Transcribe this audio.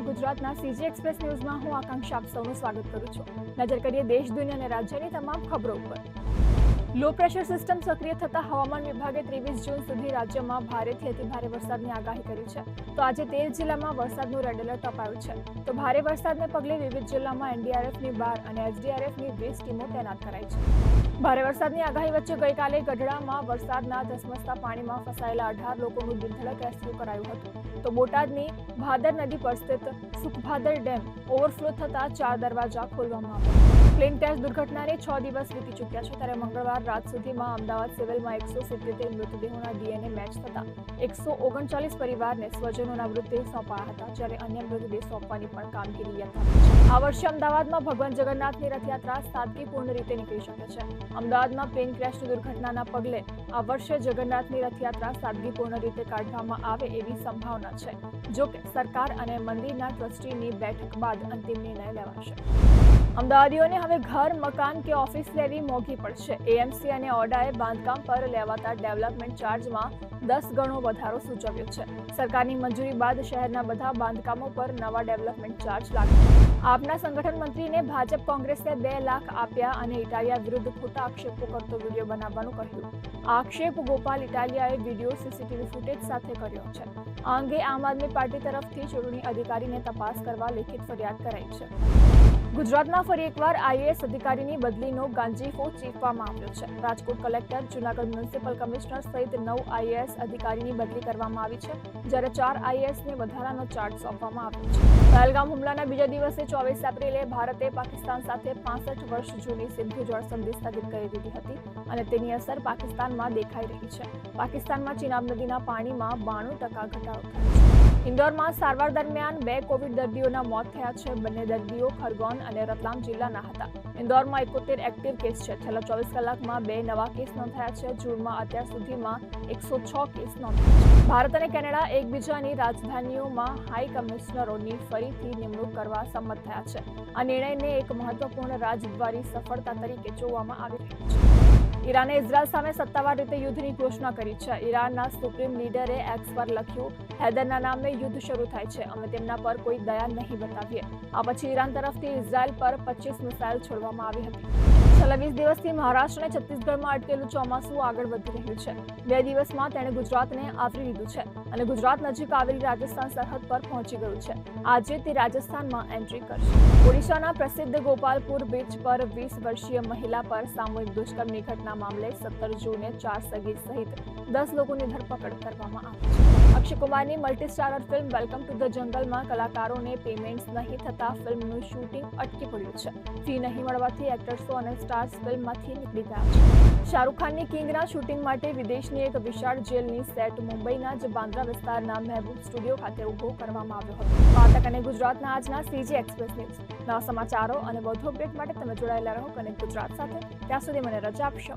ગુજરાતના CG express ન્યૂઝમાં હું આકાંક્ષા આપ સૌનું સ્વાગત કરું છું. નજર કરીએ દેશ, દુનિયા અને રાજ્યની તમામ ખબરો ઉપર. લો પ્રેશર સિસ્ટમ સક્રિય થતા હવામાન વિભાગે 23 જૂન સુધી રાજ્યમાં ભારેથી અતિભારે વરસાદની આગાહી કરી છે. તો આજે 13 જિલ્લામાં વરસાદનું રેડ એલર્ટ અપાયું છે. તો ભારે વરસાદને પગલે વિવિધ જિલ્લામાં એનડીઆરએફની 12 અને એસડીઆરએફની 20 ટીમો તૈનાત કરાઈ છે. ભારે વરસાદની આગાહી વચ્ચે ગઈકાલે ગઢડામાં વરસાદના ધસમસતા પાણીમાં ફસાયેલા 18 લોકોનું દિલધડક રેસ્ક્યુ કરાયું હતું. તો બોટાદની ભાદર નદી પર સ્થિત સુખભાદર ડેમ ઓવરફ્લો થતા 4 દરવાજા ખોલવામાં આવ્યા. પ્લેન ક્રેશ દુર્ઘટનાને 6 દિવસ વીતી ચૂક્યા છે, ત્યારે મંગળવાર રાત સુધીમાં અમદાવાદ સિવિલમાં 177 મૃતદેહોના ડીએનએ મેચ થતા 139 પરિવારને સ્વજનોના મૃતદેહ સોંપાયા હતા, જ્યારે અન્ય મૃતદેહ સોંપવાની પણ કામગીરી યથાવત છે. આ વર્ષે અમદાવાદમાં ભગવાન જગન્નાથની રથયાત્રા સાદગીપૂર્ણ રીતે નીકળી શકે છે. અમદાવાદમાં પ્લેન ક્રેશ દુર્ઘટનાના પગલે આ વર્ષે જગન્નાથની રથયાત્રા સાદગીપૂર્ણ રીતે કાઢવામાં આવે એવી સંભાવના છે. જો કે સરકાર અને મંદિરના ટ્રસ્ટીની બેઠક બાદ અંતિમ નિર્ણય લેવાશે. અમદાવાદીઓને હવે ઘર, મકાન કે ઓફિસ લેવી મોંઘી પડશે. એએમસી અને ઓડાએ બાંધકામ પર લેવાતા ડેવલપમેન્ટ ચાર્જમાં 10 ગણો વધારો સૂચવ્યો છે. સરકારની મંજૂરી બાદ શહેરના બધા બાંધકામો પર નવા ડેવલપમેન્ટ ચાર્જ લાગશે. આપના સંગઠન મંત્રીને ભાજપ કોંગ્રેસે 2 લાખ આપ્યા અને ઇટાલિયા વિરુદ્ધ ખોટા આક્ષેપો કરતો વિડીયો બનાવવાનું કહ્યું. આ આક્ષેપ ગોપાલ ઇટાલિયાએ વિડીયો સીસીટીવી ફૂટેજ સાથે કર્યો છે. આ અંગે આમ આદમી પાર્ટી તરફથી ચૂંટણી અધિકારીને તપાસ કરવા લેખિત ફરિયાદ કરાઈ છે. ગુજરાતમાં ફરી એકવાર આઈએએસ અધિકારીની બદલીનો ગાંજીફો ચીફવામાં આવ્યો છે. Rajkot collector, Junagadh municipal commissioner સહિત 9 આઈએએસ અધિકારીની બદલી કરવામાં આવી છે, જ્યારે 4 આઈએએસને વધારાનો ચાર્જ સોંપવામાં આવ્યો છે. પહેલગામ હુમલાના બીજા દિવસે 24 એપ્રિલે ભારતે પાકિસ્તાન સાથે 65 વર્ષ જૂની સિંધુ જળ સંધિ સ્થગિત કરી દીધી હતી અને તેની અસર પાકિસ્તાનમાં દેખાઈ રહી છે. પાકિસ્તાનમાં ચિનાબ નદીના પાણીમાં 92% ઘટાડો થયો છે. ઇન્દોરમાં સારવાર દરમિયાન 2 કોવિડ દર્દીઓના મોત થયા છે. બંને દર્દીઓ ખરગોન અને રતલામ જિલ્લાના હતા. ઇન્દોરમાં 71 એક્ટિવ કેસ છે. છેલ્લા 24 કલાકમાં 2 નવા કેસ નોંધાયા છે. જૂનમાં અત્યાર સુધીમાં 106 કેસ નોંધાયા છે. ભારત અને કેનેડા એકબીજાની રાજધાનીઓમાં હાઈ કમિશનરોની ફરીથી નિમણૂક કરવા સંમત થયા છે. આ નિર્ણયને એક મહત્વપૂર્ણ રાજદ્વારી સફળતા તરીકે જોવામાં આવી રહ્યો છે. ઈરાને ઇઝરાયલ સામે સત્તાવાર રીતે યુદ્ધની ઘોષણા કરી છે. ઈરાનના સુપ્રીમ લીડરે એક્સ પર લખ્યું, હૈદરના નામે યુદ્ધ શરૂ થાય છે. અમે તેમના પર કોઈ દયા નહીં બતાવીએ. આ પછી ઈરાન તરફથી ઇઝરાયલ પર 25 મિસાઇલ છોડવામાં આવી હતી. છેલ્લા 20 દિવસથી મહારાષ્ટ્ર અને છત્તીસગઢમાં અટકેલું ચોમાસું આગળ વધી રહ્યું છે. 2 દિવસમાં તેણે ગુજરાતને આવરી લીધું છે અને ગુજરાત નજીક આવેલી રાજસ્થાન સરહદ પર પહોંચી ગયું છે. આજે તે રાજસ્થાનમાં એન્ટ્રી કરશે. ઓડિશાના પ્રસિદ્ધ ગોપાલપુર બીચ પર 20 વર્ષીય મહિલા પર સામૂહિક દુષ્કર્મની ઘટના મામલે 17 જૂને 4 સગીર સહિત 10 લોકોની ધરપકડ કરવામાં આવી છે. અક્ષય કુમારની multi starrer film welcome to the જંગલમાં કલાકારોને પેમેન્ટ્સ નહીં થતા ફિલ્મનું શૂટિંગ અટકી પડ્યું છે. ફી નહીં મળવાથી એક્ટર્સો અને સ્ટાર્સ ફિલ્મમાંથી નીકળી ગયા છે. શાહરૂખ ખાનની કિંગના શૂટિંગ માટે વિદેશની એક વિશાળ જેલની સેટ મુંબઈના જ બાંદ્રા વિસ્તારના મહેબૂબ સ્ટુડિયો ખાતે ઉભો કરવામાં આવ્યો હતો. પાટક અને ગુજરાતના આજના સીજી એક્સપ્રેસ ન્યૂઝ. નવા સમાચારો અને વધુ અપડેટ માટે તમે જોડાયેલા રહો કનેક્ટ ગુજરાત સાથે. ત્યાં સુધી મને રજા આપશો.